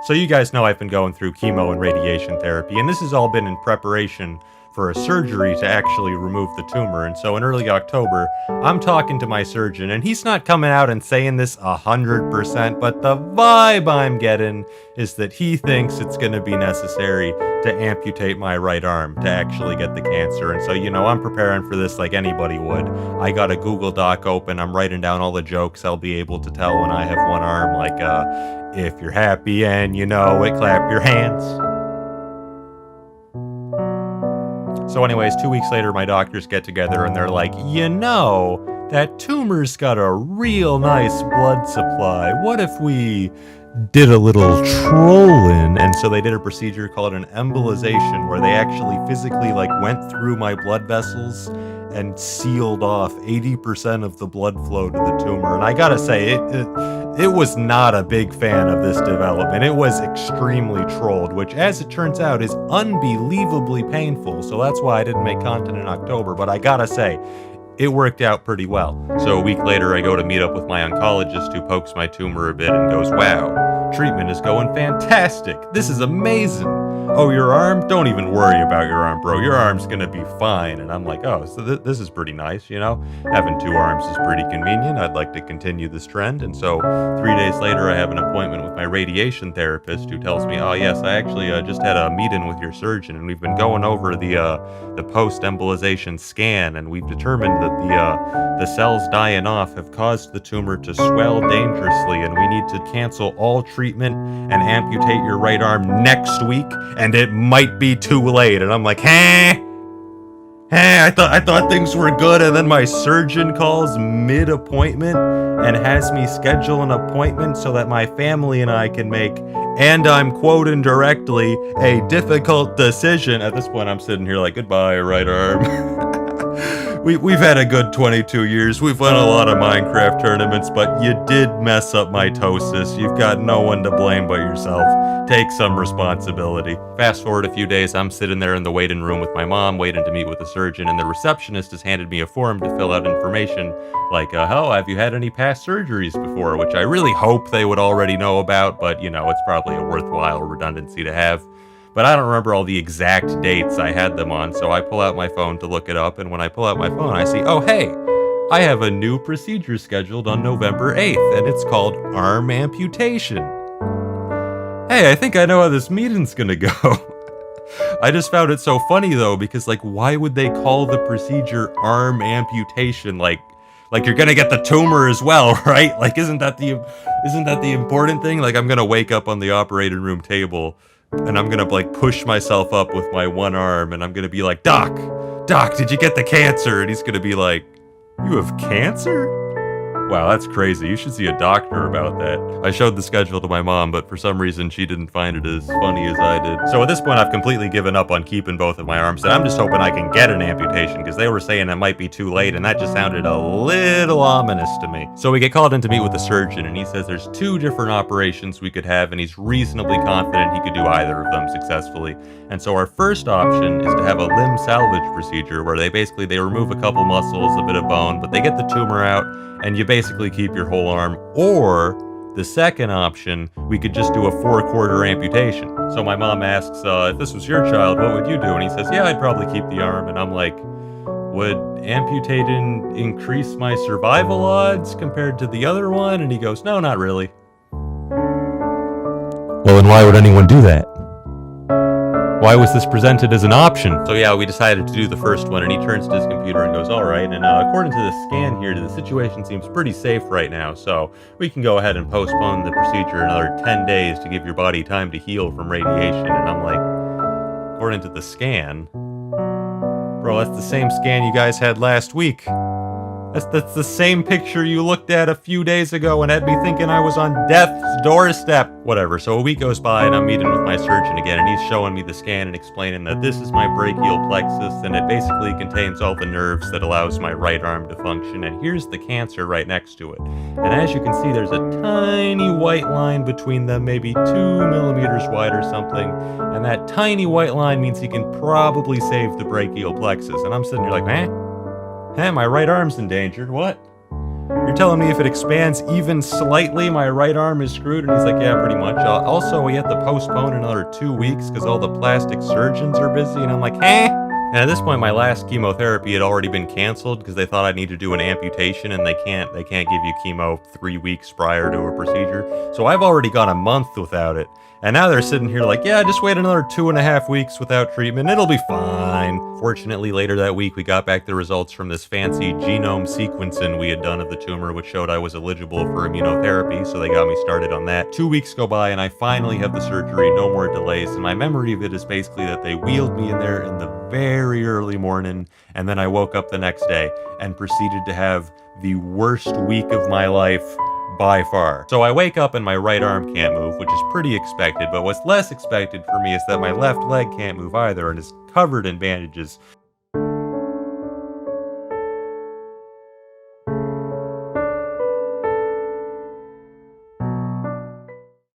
So you guys know I've been going through chemo and radiation therapy, and this has all been in preparation for a surgery to actually remove the tumor. And so in early October, I'm talking to my surgeon, and he's not coming out and saying this 100%, but the vibe I'm getting is that he thinks it's going to be necessary to amputate my right arm to actually get the cancer. And so, I'm preparing for this like anybody would. I got a Google Doc open. I'm writing down all the jokes I'll be able to tell when I have one arm, like, if you're happy and you know it, clap your hands. So anyways, 2 weeks later, my doctors get together and they're like, that tumor's got a real nice blood supply. What if we did a little trolling? And so they did a procedure called an embolization, where they actually physically went through my blood vessels and sealed off 80% of the blood flow to the tumor. And I gotta say, it was not a big fan of this development. It was extremely trolled, which, as it turns out, is unbelievably painful. So that's why I didn't make content in October. But I gotta say, it worked out pretty well. So a week later, I go to meet up with my oncologist, who pokes my tumor a bit and goes, "Wow, treatment is going fantastic. This is amazing. Oh, your arm? Don't even worry about your arm, bro. Your arm's gonna be fine." And I'm like, oh, so this is pretty nice, Having two arms is pretty convenient. I'd like to continue this trend. And so 3 days later, I have an appointment with my radiation therapist, who tells me, oh, yes, I actually just had a meeting with your surgeon, and we've been going over the post-embolization scan, and we've determined that the cells dying off have caused the tumor to swell dangerously, and we need to cancel all treatment and amputate your right arm next week, and it might be too late. And I'm like, I thought things were good. And then my surgeon calls mid-appointment and has me schedule an appointment so that my family and I can make, and I'm quoting directly, a difficult decision. At this point, I'm sitting here like, goodbye, right arm. We've had a good 22 years. We've won a lot of Minecraft tournaments, but you did mess up mitosis. You've got no one to blame but yourself. Take some responsibility. Fast forward a few days, I'm sitting there in the waiting room with my mom, waiting to meet with the surgeon, and the receptionist has handed me a form to fill out information like, have you had any past surgeries before? Which I really hope they would already know about, but, it's probably a worthwhile redundancy to have. But I don't remember all the exact dates I had them on, so I pull out my phone to look it up, and when I pull out my phone, I see, oh, hey, I have a new procedure scheduled on November 8th, and it's called arm amputation. Hey, I think I know how this meeting's gonna go. I just found it so funny, though, because, why would they call the procedure arm amputation? Like you're gonna get the tumor as well, right? Isn't that the important thing? I'm gonna wake up on the operating room table, and I'm gonna push myself up with my one arm, and I'm gonna be like, Doc, did you get the cancer? And he's gonna be like, you have cancer? Wow, that's crazy. You should see a doctor about that. I showed the schedule to my mom, but for some reason she didn't find it as funny as I did. So at this point, I've completely given up on keeping both of my arms, and I'm just hoping I can get an amputation, because they were saying it might be too late, and that just sounded a little ominous to me. So we get called in to meet with the surgeon, and he says there's 2 different operations we could have, and he's reasonably confident he could do either of them successfully. And so our first option is to have a limb salvage procedure, where they remove a couple muscles, a bit of bone, but they get the tumor out, and you basically keep your whole arm. Or the second option, we could just do a 4-quarter amputation. So my mom asks, if this was your child, what would you do? And he says, yeah, I'd probably keep the arm. And I'm like, would amputating increase my survival odds compared to the other one? And he goes, no, not really. Well, then why would anyone do that? Why was this presented as an option? So yeah, we decided to do the first one, and he turns to his computer and goes, all right, and according to the scan here, the situation seems pretty safe right now, so we can go ahead and postpone the procedure another 10 days to give your body time to heal from radiation. And I'm like, according to the scan? Bro, that's the same scan you guys had last week. That's the same picture you looked at a few days ago and had me thinking I was on death's doorstep. Whatever, so a week goes by and I'm meeting with my surgeon again, and he's showing me the scan and explaining that this is my brachial plexus, and it basically contains all the nerves that allows my right arm to function, and here's the cancer right next to it. And as you can see, there's a tiny white line between them, maybe 2 millimeters wide or something, and that tiny white line means he can probably save the brachial plexus. And I'm sitting here like, my right arm's endangered, what? You're telling me if it expands even slightly, my right arm is screwed? And he's like, yeah, pretty much. Also, we have to postpone another 2 weeks because all the plastic surgeons are busy. And I'm like, huh? And at this point, my last chemotherapy had already been canceled because they thought I'd need to do an amputation, and they can't give you chemo 3 weeks prior to a procedure. So I've already gone a month without it. And now they're sitting here like, yeah, just wait another 2.5 weeks without treatment. It'll be fine. Fortunately, later that week, we got back the results from this fancy genome sequencing we had done of the tumor, which showed I was eligible for immunotherapy, so they got me started on that. 2 weeks go by, and I finally have the surgery, no more delays, and my memory of it is basically that they wheeled me in there in the very early morning, and then I woke up the next day and proceeded to have the worst week of my life by far. So I wake up and my right arm can't move, which is pretty expected, but what's less expected for me is that my left leg can't move either and is covered in bandages.